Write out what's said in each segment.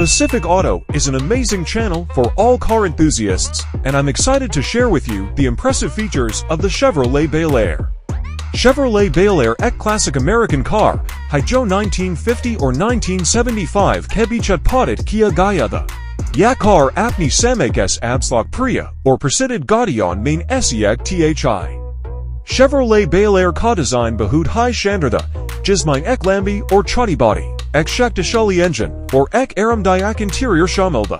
Pacific Auto is an amazing channel for all car enthusiasts, and I'm excited to share with you the impressive features of the Chevrolet Bel Air. Chevrolet Bel Air ek classic American car, hai jo 1950 or 1975 ke beech utpaadit kiya gaya tha. Ya car apne samay kes lokpriya or prasiddh gaadiyon mein thi. Chevrolet Bel Air ka design bahut hai shandar tha, jismein ek lambi or chaudi body, ek shaktishaali engine, or ek aaraamdayak interior shaamil tha.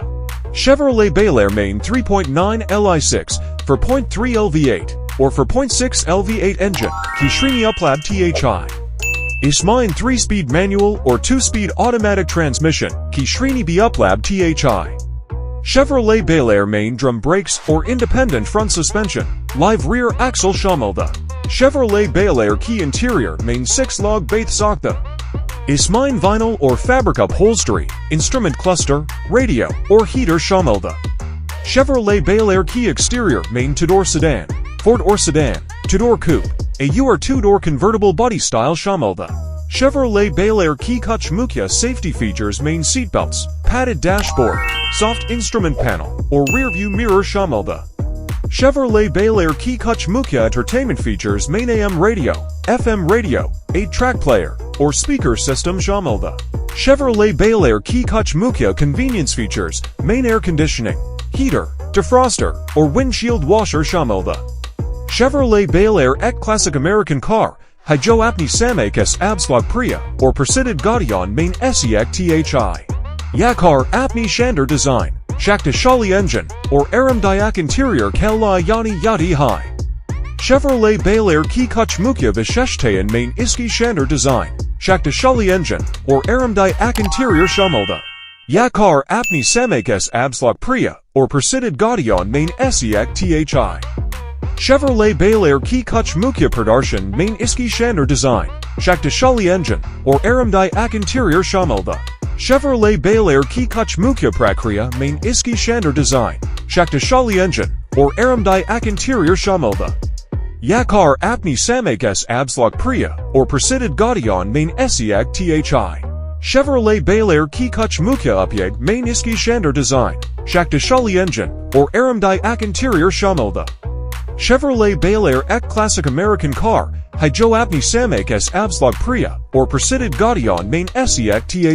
Chevrolet Bel Air main 3.9 Li6 for 0.3 LV8 or for 0.6 LV8 engine, ki shreni uplabdh. Ismein 3-speed manual or 2-speed automatic transmission, ki shreni uplabdh. Chevrolet Bel Air main drum brakes or independent front suspension, live rear axle shaamil tha. Chevrolet Bel Air ki interior main 6-log bahut sakta. Ismein vinyl or fabric upholstery, instrument cluster, radio, or heater shaamil tha. Chevrolet Bel Air ki exterior main two-door sedan, four-door sedan, two-door coupe, a or two-door convertible body style shaamil tha. Chevrolet Bel Air ki kuch mukhya safety features main seatbelts, padded dashboard, soft instrument panel, or rear view mirror shaamil tha. Chevrolet Bel Air ki kuch mukhya entertainment features main AM radio, FM radio, 8-track player, or speaker system shaamil tha. Chevrolet Bel Air ki kuch mukhya convenience features main air conditioning, heater, defroster, or windshield washer shaamil tha. Chevrolet Bel Air ek classic American car, hai jo apne samay kes lokpriya or prasiddh gaadiyon main thi. Ya car apne shandar design, shaktishaali engine, or aaraamdayak interior kala yani yadi hai. Chevrolet Bel Air ki kuch mukhya visheshtayan main iski shandar design, shaktishaali engine, or aaraamdayak interior shaamil tha. Ya car apne samay kes lokpriya or prasiddh gaadiyon main thi. Chevrolet Bel Air ki kuch mukhya pradarshan main iski shandar design, shaktishaali engine, or aaraamdayak interior shaamil tha. Chevrolet Bel Air ki kuch mukhya prakriya main iski shandar design, shaktishaali engine, or aaraamdayak interior shaamil tha. Ya car apne samay kes lokpriya or prasiddh gaadiyon main thi. Chevrolet Bel Air ki kuch mukhya upyeg main iski shandar design, shaktishaali engine, or aaraamdayak interior shaamil tha. Chevrolet Bel Air ek classic American car, hai jo apne samay kes lokpriya or prasiddh gaadiyon main thi.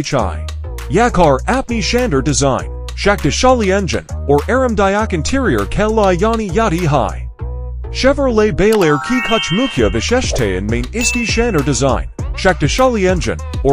Ya car apne shandar design, shaktishaali engine, or aaraamdayak interior kala yani yadi hai. Chevrolet Bel Air ki kuch mukhya visheshtayan main iski shandar design, shaktishaali engine, or